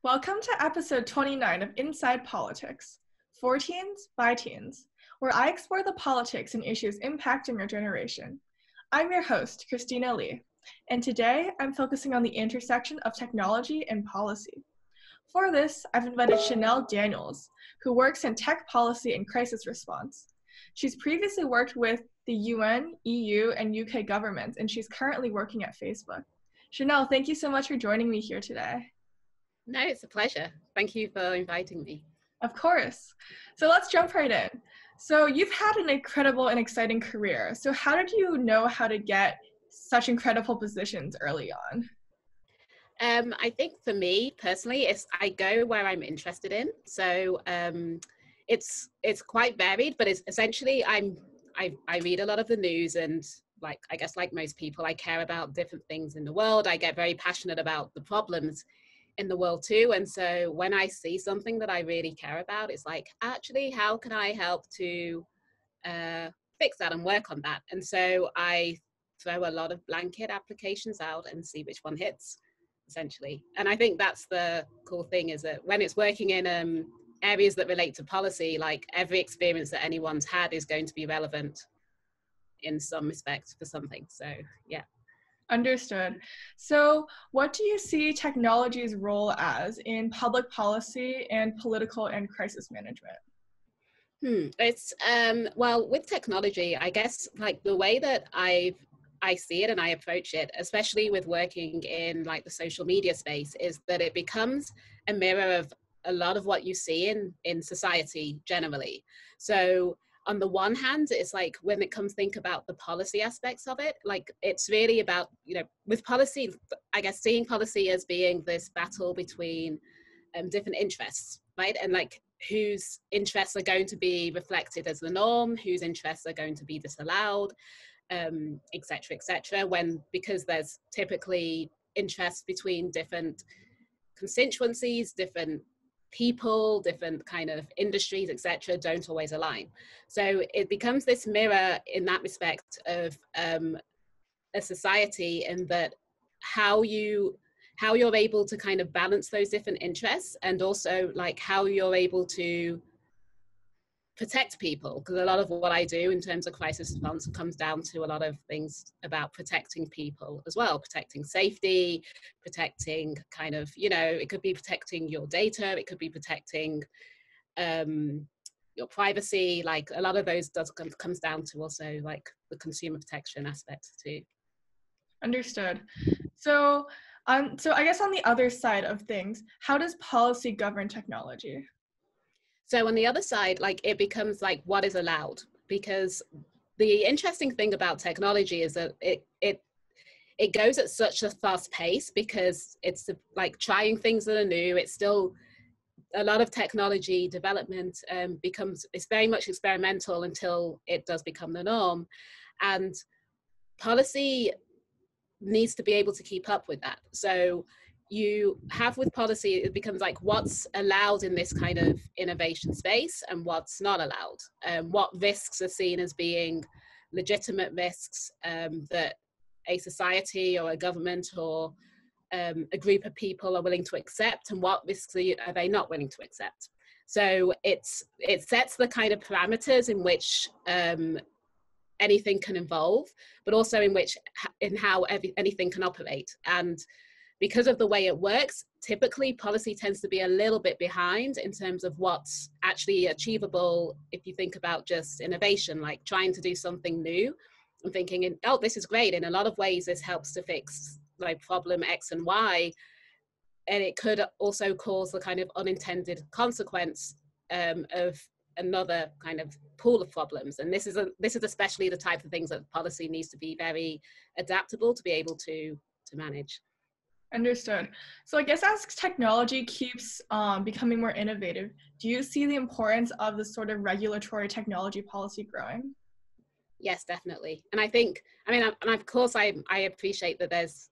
Welcome to episode 29 of Inside Politics, for teens, by teens, where I explore the politics and issues impacting our generation. I'm your host, Christina Lee, and today I'm focusing on the intersection of technology and policy. For this, I've invited Chanell Daniels, who works in tech policy and crisis response. She's previously worked with the UN, EU, and UK governments, and she's currently working at Facebook. Chanell, thank you so much for joining me here today. No, it's a pleasure. Thank you for inviting me. Of course. So let's jump right in. So you've had an incredible and exciting career. So how did you know how to get such incredible positions early on? I think for me personally, I go where I'm interested in. So it's quite varied, but it's essentially I read a lot of the news, and I guess like most people, I care about different things in the world. I get very passionate about the problems in the world too, and so when I see something that I really care about, it's like, actually, how can I help to fix that and work on that? And so I throw a lot of blanket applications out and see which one hits, essentially. And I think that's the cool thing, is that when it's working in areas that relate to policy, like every experience that anyone's had is going to be relevant in some respect for something. So yeah. Understood. So what do you see technology's role as in public policy and political and crisis management? It's well, with technology, I guess like the way that I see it and I approach it, especially with working in like the social media space, is that it becomes a mirror of a lot of what you see in society generally. So on the one hand, it's like when it comes think about the policy aspects of it, like it's really about, with policy, I guess seeing policy as being this battle between different interests, right? And like whose interests are going to be reflected as the norm, whose interests are going to be disallowed, et cetera, because there's typically interests between different constituencies, different people, different kind of industries, etc., don't always align. So it becomes this mirror in that respect of a society, in that how you're able to kind of balance those different interests, and also like how you're able to protect people, because a lot of what I do in terms of crisis response comes down to a lot of things about protecting people as well, protecting safety, protecting kind of, it could be protecting your data, it could be protecting your privacy. Like a lot of those comes down to also like the consumer protection aspects too. Understood. So I guess on the other side of things, how does policy govern technology? So on the other side, like it becomes like what is allowed, because the interesting thing about technology is that it goes at such a fast pace, because it's like trying things that are new. It's still a lot of technology development it's very much experimental until it does become the norm, and policy needs to be able to keep up with that. So you have with policy, it becomes like what's allowed in this kind of innovation space and what's not allowed. What risks are seen as being legitimate risks that a society or a government or a group of people are willing to accept, and what risks are they not willing to accept. So it sets the kind of parameters in which anything can evolve, but also in how anything can operate. And because of the way it works, typically policy tends to be a little bit behind in terms of what's actually achievable. If you think about just innovation, like trying to do something new and thinking, oh, this is great. In a lot of ways, this helps to fix like problem X and Y. And it could also cause the kind of unintended consequence of another kind of pool of problems. And this is especially the type of things that policy needs to be very adaptable to be able to manage. Understood. So I guess as technology keeps becoming more innovative, do you see the importance of this sort of regulatory technology policy growing? Yes, definitely. And I think, and of course, I appreciate that there's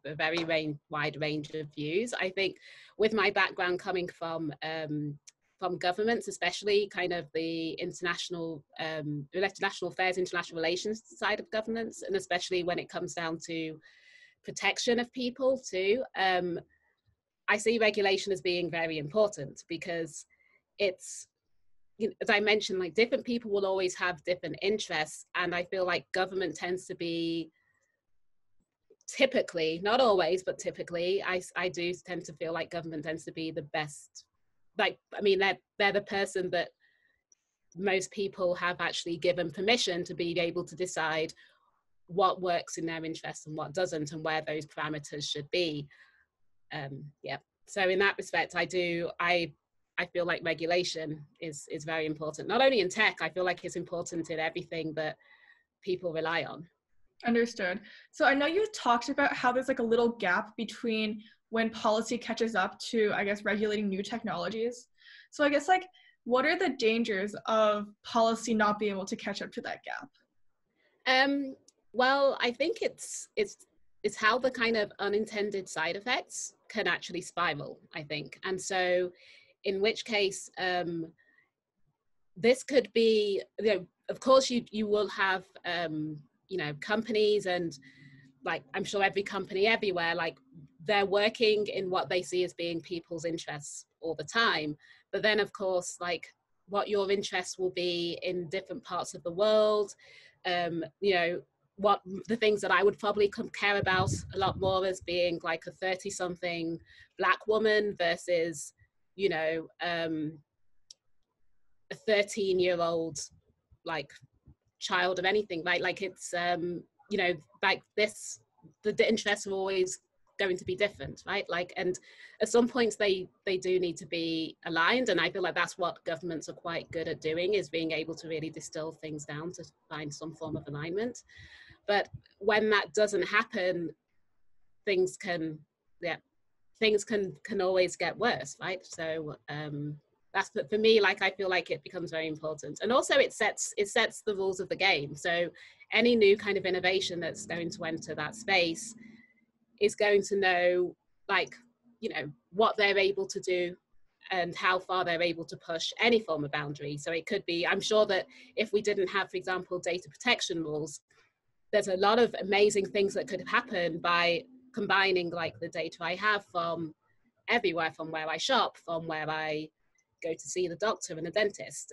a very wide range of views. I think with my background coming from governments, especially kind of the international affairs, international relations side of governance, and especially when it comes down to protection of people too. I see regulation as being very important because it's, as I mentioned, like different people will always have different interests. And I feel like government tends to be typically, not always, but typically, I do tend to feel like government tends to be the best. Like, I mean, they're the person that most people have actually given permission to be able to decide what works in their interest and what doesn't, and where those parameters should be. Yeah. So in that respect, I feel like regulation is very important. Not only in tech, I feel like it's important in everything that people rely on. Understood. So I know you talked about how there's like a little gap between when policy catches up to, I guess, regulating new technologies. So I guess like, what are the dangers of policy not being able to catch up to that gap? Well, I think it's how the kind of unintended side effects can actually spiral, I think. And so in which case, this could be, of course you will have, companies, and like, I'm sure every company everywhere, like they're working in what they see as being people's interests all the time. But then of course, like what your interests will be in different parts of the world, what the things that I would probably care about a lot more as being like a 30-something Black woman versus, a 13-year-old like child of anything, right? Like it's like this, the interests are always going to be different, right? Like, and at some points they do need to be aligned, and I feel like that's what governments are quite good at doing, is being able to really distill things down to find some form of alignment. But when that doesn't happen, things can always get worse, right? So that's, for me, like I feel like it becomes very important. And also it sets the rules of the game. So any new kind of innovation that's going to enter that space is going to know, like, what they're able to do and how far they're able to push any form of boundary. So it could be, I'm sure that if we didn't have, for example, data protection rules, there's a lot of amazing things that could happen by combining like the data I have from everywhere, from where I shop, from where I go to see the doctor and the dentist,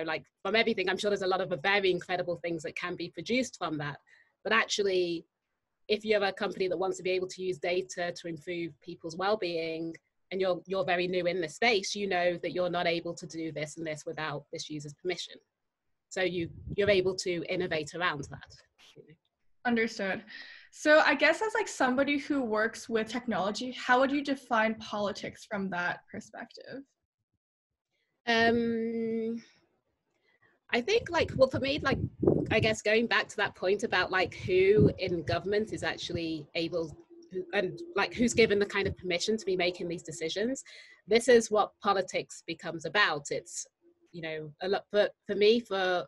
like from everything. I'm sure there's a lot of very incredible things that can be produced from that. But actually, if you're a company that wants to be able to use data to improve people's well-being, and you're very new in this space, you know that you're not able to do this and this without this user's permission. So you're able to innovate around that. Understood. So I guess as like somebody who works with technology, how would you define politics from that perspective? I think, like, well, for me, like, I guess going back to that point about like who in government is actually able, and like who's given the kind of permission to be making these decisions, this is what politics becomes about. It's, a lot for me, for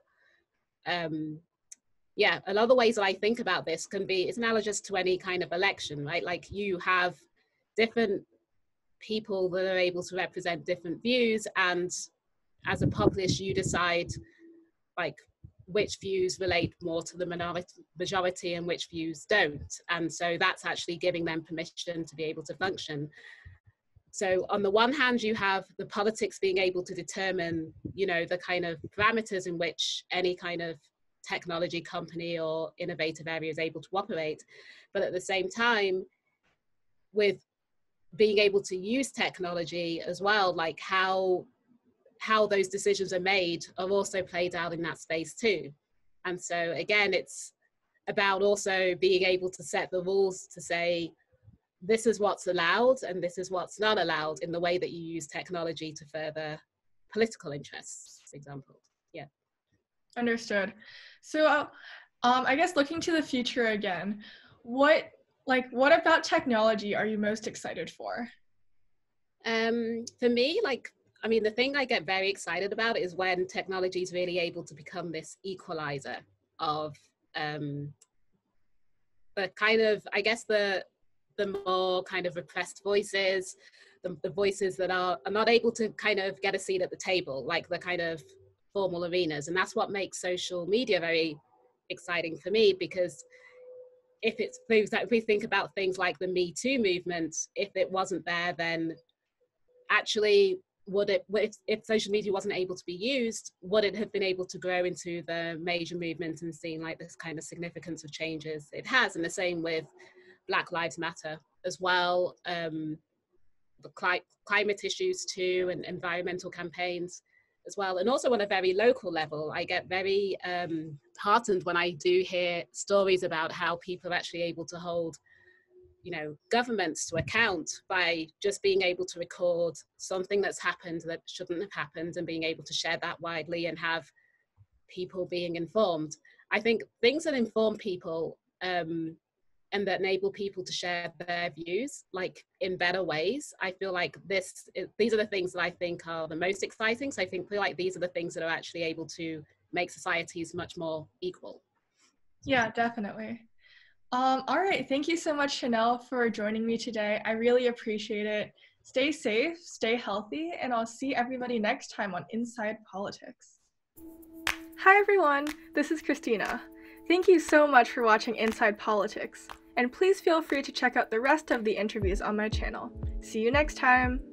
a lot of the ways that I think about this can be, it's analogous to any kind of election, right? Like you have different people that are able to represent different views, and as a populace you decide like which views relate more to the majority and which views don't. And so that's actually giving them permission to be able to function. So on the one hand, you have the politics being able to determine, the kind of parameters in which any kind of technology company or innovative area is able to operate. But at the same time, with being able to use technology as well, like how those decisions are made are also played out in that space too. And so again, it's about also being able to set the rules to say, this is what's allowed and this is what's not allowed in the way that you use technology to further political interests, for example. Yeah. Understood. So I guess looking to the future again, what about technology are you most excited for? For me, like, I mean, the thing I get very excited about is when technology is really able to become this equalizer of the kind of, I guess, the more kind of repressed voices, the voices that are not able to kind of get a seat at the table, like the kind of formal arenas. And that's what makes social media very exciting for me, because if we think about things like the Me Too movement, if it wasn't there, then actually if social media wasn't able to be used, would it have been able to grow into the major movement and seen like this kind of significance of changes it has? And the same with Black Lives Matter as well, the climate issues too, and environmental campaigns as well. And also on a very local level, I get very heartened when I do hear stories about how people are actually able to hold, you know, governments to account by just being able to record something that's happened that shouldn't have happened and being able to share that widely and have people being informed. I think things that inform people and that enable people to share their views like in better ways, I feel like these are the things that I think are the most exciting. So I feel like these are the things that are actually able to make societies much more equal. Yeah, definitely. All right, thank you so much, Chanell, for joining me today. I really appreciate it. Stay safe, stay healthy, and I'll see everybody next time on Inside Politics. Hi everyone, this is Christina. Thank you so much for watching Inside Politics, and please feel free to check out the rest of the interviews on my channel. See you next time!